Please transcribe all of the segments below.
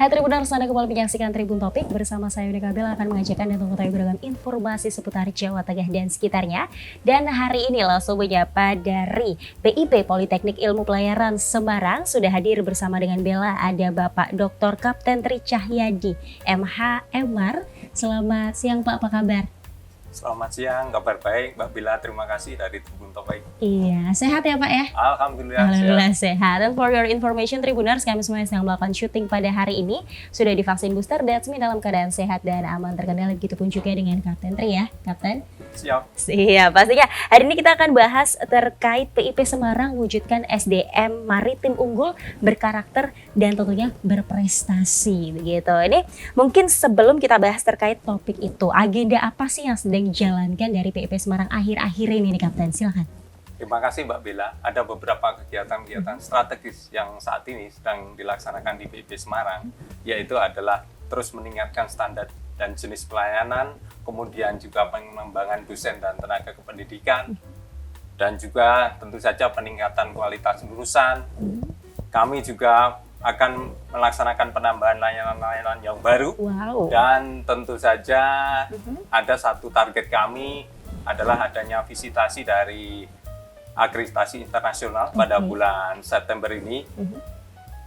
Hai Tribuners, Anda kembali menyaksikan Tribun Topik bersama saya Yuni Kabel akan mengajarkan dan mengetahui beragam informasi seputar Jawa Tengah dan sekitarnya. Dan hari ini langsung menyapa dari PIP Politeknik Ilmu Pelayaran Semarang. Sudah hadir bersama dengan Bella, ada Bapak Dr. Kapten Tri Cahyadi, MH MAR. Selamat siang Pak, apa kabar? Selamat siang, kabar baik Mbak Bila, terima kasih dari Tribun Topik. Iya, sehat ya Pak ya? Alhamdulillah sehat. Dan for your information Tribuners, kami semua yang sedang melakukan syuting pada hari ini sudah divaksin booster, that's me dalam keadaan sehat dan aman terkendali. Begitupun juga dengan Kapten Tri ya, Kapten? Siap. Siap, pastinya. Hari ini kita akan bahas terkait PIP Semarang wujudkan SDM maritim unggul, berkarakter dan tentunya berprestasi begitu. Ini mungkin sebelum kita bahas terkait topik itu, agenda apa sih yang sedang dijalankan dari PIP Semarang akhir-akhir ini nih Kapten? Silakan. Terima kasih Mbak Bella. Ada beberapa kegiatan-kegiatan strategis yang saat ini sedang dilaksanakan di PIP Semarang, yaitu adalah terus meningkatkan standar dan jenis pelayanan, kemudian juga pengembangan dosen dan tenaga kependidikan, dan juga tentu saja peningkatan kualitas lulusan. Kami juga akan melaksanakan penambahan layanan-layanan yang baru. Wow. Dan tentu saja ada satu target kami adalah adanya visitasi dari akreditasi internasional pada bulan September ini.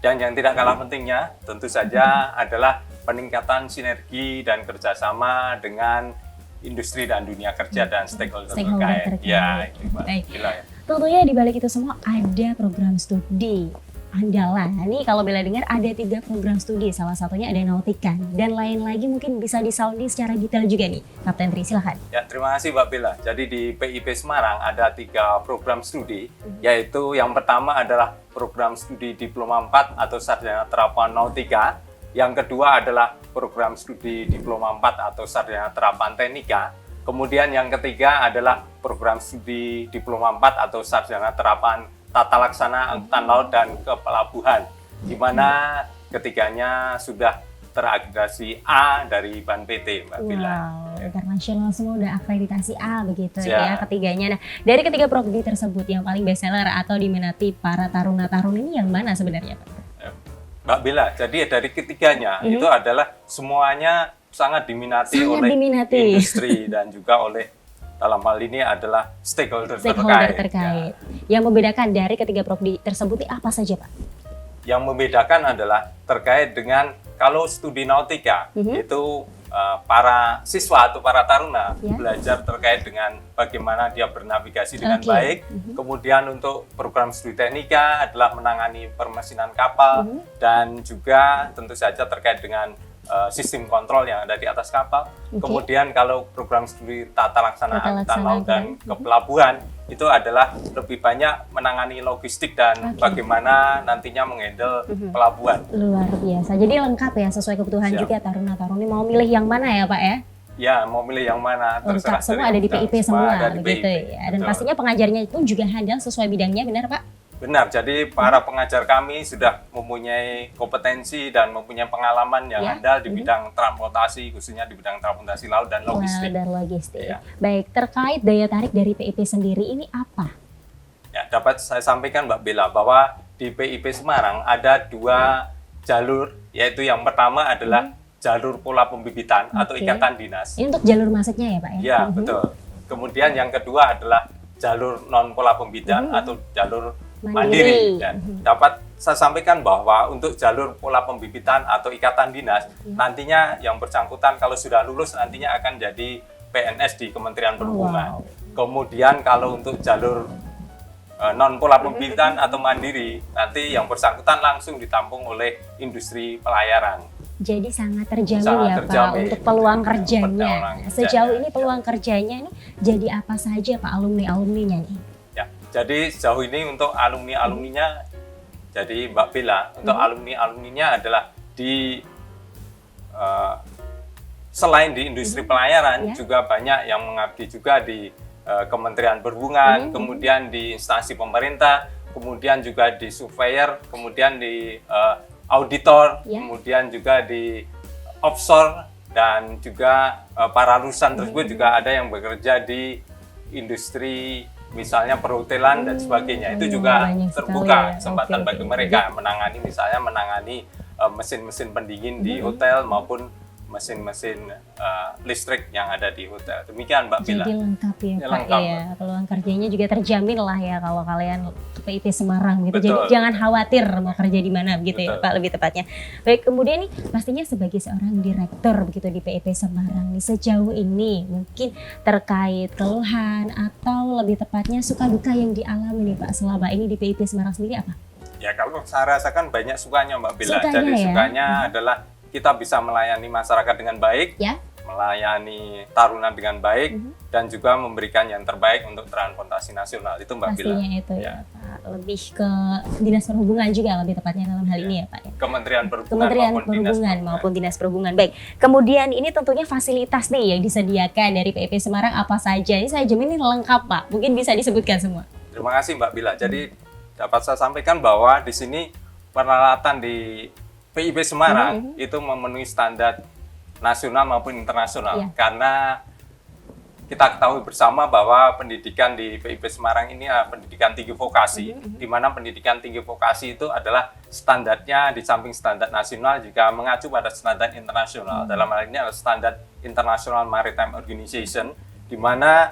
Dan yang tidak kalah pentingnya tentu saja adalah peningkatan sinergi dan kerjasama dengan industri dan dunia kerja dan stakeholder terkait. Ya, itu Mbak Bila ya. Tentunya di balik itu semua ada program studi andalan. Nih kalau Bella dengar ada 3 program studi, salah satunya ada Nautika dan lain lagi mungkin bisa disounding secara detail juga nih. Kapten Tri, silahkan. Ya, terima kasih Mbak Bella. Jadi di PIP Semarang ada 3 program studi, yaitu yang pertama adalah program studi Diploma 4 atau Sarjana Terapan Nautika. Yang kedua adalah program studi Diploma 4 atau Sarjana Terapan Teknika. Kemudian yang ketiga adalah program studi Diploma 4 atau Sarjana Terapan Tata Laksana Angkutan Laut dan Kepelabuhan, di mana ketiganya sudah terakreditasi A dari BAN PT, Mbak Bila. Wow, internasional semua udah akreditasi A begitu ya ketiganya. Nah, dari ketiga prodi tersebut yang paling bestseller atau diminati para taruna-taruna ini yang mana sebenarnya Pak? Mbak Bila, jadi dari ketiganya itu adalah semuanya sangat diminati oleh industri dan juga oleh dalam hal ini adalah stakeholder terkait. Ya. Yang membedakan dari ketiga prodi tersebut apa saja Pak? Yang membedakan adalah terkait dengan kalau studi nautika itu para siswa atau para taruna belajar terkait dengan bagaimana dia bernavigasi dengan baik. Kemudian untuk program studi teknika adalah menangani permesinan kapal dan juga tentu saja terkait dengan sistem kontrol yang ada di atas kapal. Kemudian kalau program studi tata laksana angkutan laut dan kepelabuhan itu adalah lebih banyak menangani logistik dan bagaimana nantinya menghandle pelabuhan. Luar biasa. Jadi lengkap ya sesuai kebutuhan juga taruna-taruni. Mau milih yang mana ya Pak ya? Ya, mau milih yang mana terserah. Lengkap semua ada di PIP semua begitu ya. Dan pastinya pengajarnya itu juga handal sesuai bidangnya, benar Pak? Benar, jadi para pengajar kami sudah mempunyai kompetensi dan mempunyai pengalaman yang handal di bidang transportasi, khususnya di bidang transportasi laut dan logistik. Ya. Baik, terkait daya tarik dari PIP sendiri ini apa? Ya, dapat saya sampaikan Mbak Bella bahwa di PIP Semarang ada 2 jalur, yaitu yang pertama adalah jalur pola pembibitan atau ikatan dinas. Ini untuk jalur masuknya ya Pak ya? Ya, betul. Kemudian yang kedua adalah jalur non pola pembibitan atau jalur mandiri. Dan dapat saya sampaikan bahwa untuk jalur pola pembibitan atau ikatan dinas, nantinya yang bersangkutan kalau sudah lulus nantinya akan jadi PNS di Kementerian Perhubungan. Kemudian kalau untuk jalur non pola pembibitan atau mandiri, nanti yang bersangkutan langsung ditampung oleh industri pelayaran. Jadi sangat terjamin ya Pak untuk peluang kerjanya. Sejauh ini peluang kerjanya ini jadi apa saja Pak alumni-alumninya nih? Ya, jadi sejauh ini untuk alumni-alumninya, jadi Mbak Bella, untuk alumni-alumninya adalah di selain di industri pelayaran juga banyak yang mengabdi juga di Kementerian Perhubungan, kemudian di instansi pemerintah, kemudian juga di surveyor, kemudian di auditor, kemudian juga di offshore, dan juga para lulusan tersebut juga ada yang bekerja di industri misalnya perhotelan dan sebagainya. Itu juga terbuka kesempatan bagi mereka menangani mesin-mesin pendingin di hotel maupun mesin-mesin listrik yang ada di hotel. Demikian Mbak Bila. Jadi lengkap ya, Ya, Pak lengkap, ya. Peluang kerjanya juga terjamin lah ya kalau kalian PIP Semarang gitu. Betul. Jadi jangan khawatir mau kerja di mana begitu ya Betul. Pak, lebih tepatnya. Baik, kemudian nih pastinya sebagai seorang direktur begitu di PIP Semarang nih, sejauh ini mungkin terkait keluhan atau lebih tepatnya suka duka yang dialami nih Pak selama ini di PIP Semarang sendiri apa? Ya kalau saya rasakan banyak sukanya Mbak Bila. Sukanya Jadi ya? sukanya adalah kita bisa melayani masyarakat dengan baik, Ya. melayani taruna dengan baik, dan juga memberikan yang terbaik untuk transportasi nasional. Itu Mbak Bila. Pastinya itu ya Ya. Pak. Lebih ke Dinas Perhubungan juga lebih tepatnya dalam hal ini ya Pak ya. Kementerian Perhubungan, Kementerian maupun Dinas Perhubungan Perhubungan. maupun Dinas Perhubungan. Baik, kemudian ini tentunya fasilitas nih yang disediakan dari PIP Semarang apa saja? Ini saya jamin ini lengkap Pak, mungkin bisa disebutkan semua. Terima kasih Mbak Bila. Jadi dapat saya sampaikan bahwa di sini peralatan di PIP Semarang itu memenuhi standar nasional maupun internasional. Iya. Karena kita ketahui bersama bahwa pendidikan di PIP Semarang ini adalah pendidikan tinggi vokasi, di mana pendidikan tinggi vokasi itu adalah standarnya di samping standar nasional juga mengacu pada standar internasional. Dalam hal ini adalah standar International Maritime Organization, di mana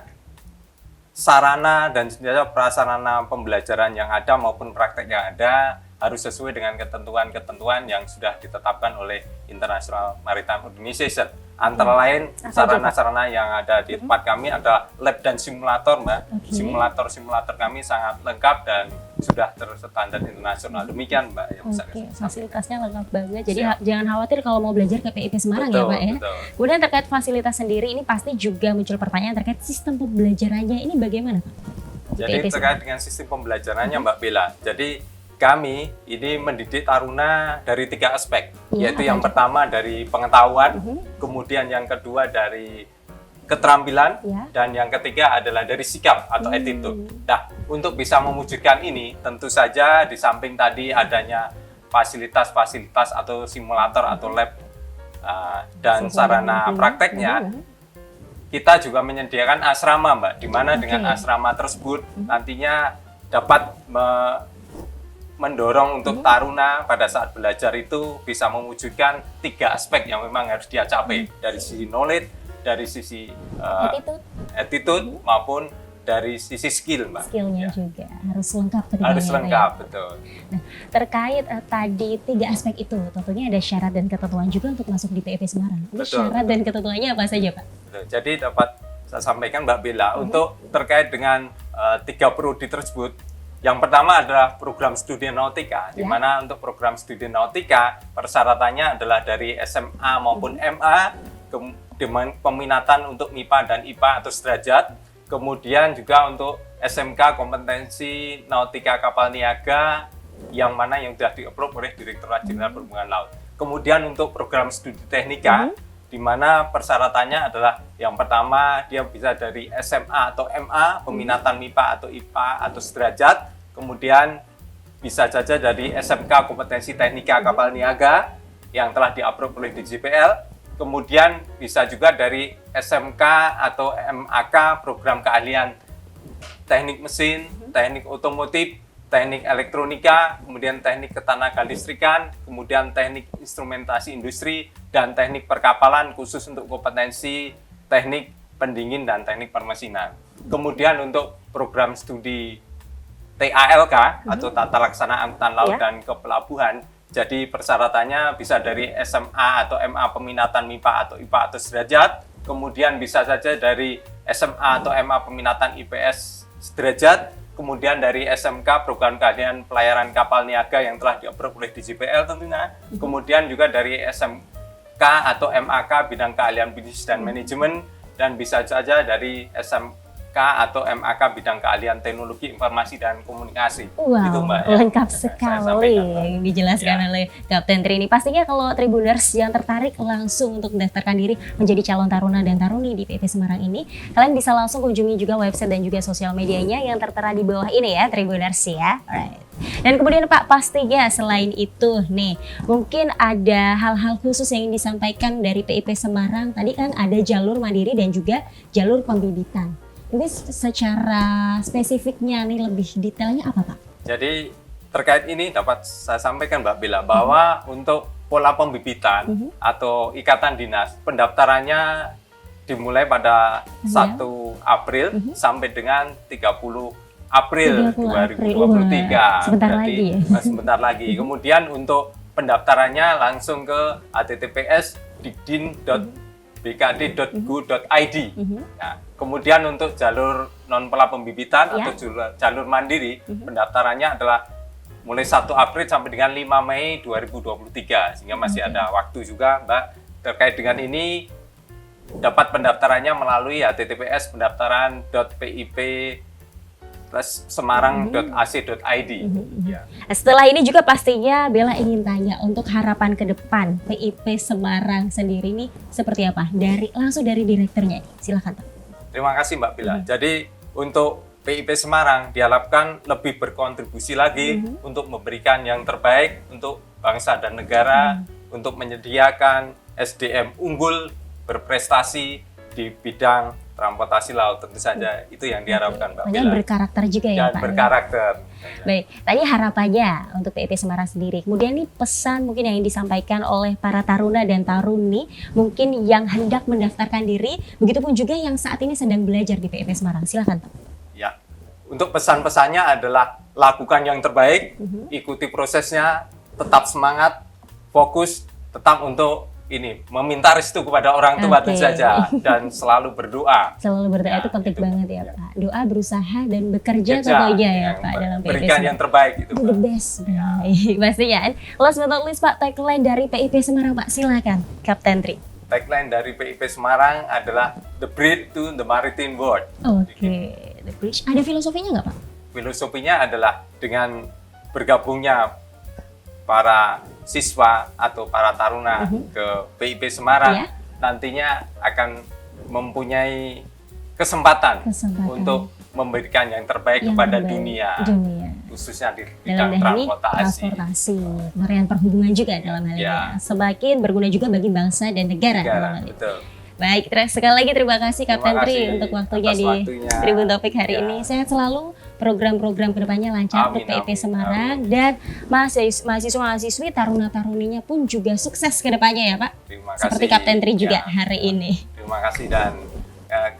sarana dan prasarana pembelajaran yang ada maupun praktek yang ada harus sesuai dengan ketentuan-ketentuan yang sudah ditetapkan oleh International Maritime Organization. Antara lain sarana-sarana yang ada di tempat kami ada lab dan simulator, Mbak. Simulator-simulator kami sangat lengkap dan sudah terstandar internasional. Demikian, Mbak, yang bisa Oke, saya sampaikan. fasilitasnya lengkap banget. Jadi Siap. jangan khawatir kalau mau belajar ke PIP Semarang ya Pak ya. Betul. Kemudian terkait fasilitas sendiri ini pasti juga muncul pertanyaan terkait sistem pembelajarannya ini bagaimana Pak? Di Jadi PIP terkait dengan sistem pembelajarannya Mbak Bella. Jadi kami ini mendidik taruna dari 3 aspek, Iya, yaitu apa yang aja? pertama dari pengetahuan, kemudian yang kedua dari keterampilan, Ya. dan yang ketiga adalah dari sikap atau attitude. Nah, untuk bisa mewujudkan ini, tentu saja di samping tadi adanya fasilitas-fasilitas atau simulator atau lab dan Sesuai sarana dengan prakteknya, kita juga menyediakan asrama, Mbak, di mana dengan Oke. asrama tersebut nantinya dapat mendorong untuk taruna pada saat belajar itu bisa mewujudkan 3 aspek yang memang harus dia capai, dari sisi knowledge, dari sisi attitude maupun dari sisi skill, Mbak. Skillnya Ya, juga harus lengkap keduanya. harus ya, Pak, lengkap, ya. betul. Nah, terkait tadi 3 aspek itu, tentunya ada syarat dan ketentuan juga untuk masuk di PIP Semarang. Ini Betul. syarat dan ketentuannya apa saja, Pak? Betul. Jadi dapat saya sampaikan Mbak Bella untuk terkait dengan 3 prodi tersebut. Yang pertama adalah program studi nautika, di mana untuk program studi nautika persyaratannya adalah dari SMA maupun MA, dengan peminatan untuk MIPA dan IPA atau sederajat, kemudian juga untuk SMK kompetensi nautika kapal niaga, yang mana yang sudah di-approve oleh Direktorat Jenderal Perhubungan Laut. Kemudian untuk program studi teknika, di mana persyaratannya adalah yang pertama dia bisa dari SMA atau MA, peminatan MIPA atau IPA atau sederajat, kemudian bisa saja dari SMK kompetensi teknika kapal niaga yang telah di-approve oleh DJPL, kemudian bisa juga dari SMK atau MAK program keahlian teknik mesin, teknik otomotif, teknik elektronika, kemudian teknik ketenaga listrikan, kemudian teknik instrumentasi industri, dan teknik perkapalan khusus untuk kompetensi teknik pendingin dan teknik permesinan. Kemudian untuk program studi TALK atau Tata Laksana Angkutan Laut dan Kepelabuhan, jadi persyaratannya bisa dari SMA atau MA peminatan MIPA atau IPA atau sederajat, kemudian bisa saja dari SMA atau MA peminatan IPS sederajat, kemudian dari SMK program keahlian pelayaran kapal niaga yang telah di-approve oleh DJPL tentunya, kemudian juga dari SMK atau MAK bidang keahlian bisnis dan manajemen, dan bisa saja dari SMK atau MAK bidang keahlian teknologi informasi dan komunikasi. Wow, Gitu, Mbak, ya. lengkap Saya sekali sampaikan. yang dijelaskan Ya. oleh Kapten Tri ini. Pastinya kalau Tribuners yang tertarik langsung untuk mendaftarkan diri menjadi calon taruna dan taruni di PIP Semarang ini, kalian bisa langsung kunjungi juga website dan juga sosial medianya yang tertera di bawah ini ya, Tribuners ya. Alright. Dan kemudian Pak, pastinya selain itu nih, mungkin ada hal-hal khusus yang ingin disampaikan dari PIP Semarang. Tadi kan ada jalur mandiri dan juga jalur pembibitan. Ini secara spesifiknya nih lebih detailnya apa Pak? Jadi terkait ini dapat saya sampaikan Mbak Bella bahwa untuk pola pembibitan atau ikatan dinas, pendaftarannya dimulai pada 1 April sampai dengan 30 April 2023. Sebentar lagi ya. Sebentar lagi. Kemudian untuk pendaftarannya langsung ke https://dikdin.bkd.go.id. Nah, kemudian untuk jalur non pola pembibitan atau jalur mandiri, pendaftarannya adalah mulai 1 April sampai dengan 5 Mei 2023, sehingga masih ada waktu juga, Mbak. Terkait dengan ini, dapat pendaftarannya melalui https://pip+semarang.ac.id. Ya. Setelah ini juga pastinya Bella ingin tanya untuk harapan ke depan PIP Semarang sendiri ini seperti apa? Langsung dari direkturnya. Silakan, Pak. Terima kasih, Mbak Bila. Jadi untuk PIP Semarang diharapkan lebih berkontribusi lagi untuk memberikan yang terbaik untuk bangsa dan negara, untuk menyediakan SDM unggul berprestasi di bidang transportasi laut, tentu saja itu yang diharapkan, Mbak Bila. Berkarakter juga ya, Dan Pak. Berkarakter. Baik, tadi harapannya untuk PIP Semarang sendiri. Kemudian nih pesan mungkin yang disampaikan oleh para taruna dan taruni mungkin yang hendak mendaftarkan diri, begitupun juga yang saat ini sedang belajar di PIP Semarang. Silakan, Pak. Ya, untuk pesan-pesannya adalah lakukan yang terbaik, ikuti prosesnya, tetap semangat, fokus, tetap untuk meminta restu kepada orang tua tentu saja, dan selalu berdoa. Selalu berdoa itu penting banget ya, Pak. Doa, berusaha dan bekerja tentunya ya, Pak, dalam PIP berikan yang terbaik itu. The best, baik. Pastinya. Last but not least, Pak, tagline dari PIP Semarang, Pak, silakan, Kapten Tri. Tagline dari PIP Semarang adalah The Bridge to the Maritime World. Oke, The Bridge. Ada filosofinya nggak, Pak? Filosofinya adalah dengan bergabungnya para siswa atau para taruna ke PIP Semarang, nantinya akan mempunyai kesempatan untuk memberikan yang terbaik kepada dunia, khususnya di bidang transportasi, kemudian perhubungan juga dalam hal ini. Semakin berguna juga bagi bangsa dan negara dalam hal ini. Betul. Baik, sekali lagi terima kasih Kapten Tri untuk waktunya di Tribun Topik hari ini. Sehat selalu, program-program kedepannya lancar untuk PIP Semarang, dan mahasiswa-mahasiswi, taruna-taruninya pun juga sukses kedepannya ya, Pak. Terima kasih. Seperti Kapten Tri juga hari ini. Terima kasih, dan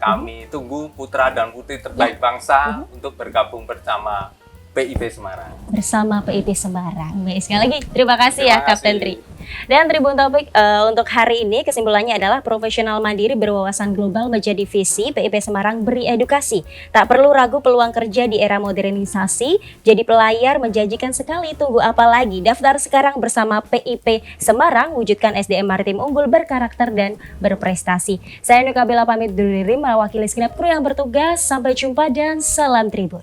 kami tunggu putra dan putri terbaik bangsa untuk bergabung bersama PIP Semarang. Bersama PIP Semarang. Baik, sekali lagi terima kasih ya Kapten Tri. Dan Tribun Topik untuk hari ini kesimpulannya adalah profesional mandiri berwawasan global menjadi visi PIP Semarang beri edukasi. Tak perlu ragu peluang kerja di era modernisasi, jadi pelayar menjanjikan sekali, tunggu apa lagi? Daftar sekarang bersama PIP Semarang, wujudkan SDM maritim unggul berkarakter dan berprestasi. Saya Nuka Bella pamit diri mewakili segenap kru yang bertugas. Sampai jumpa dan salam Tribun.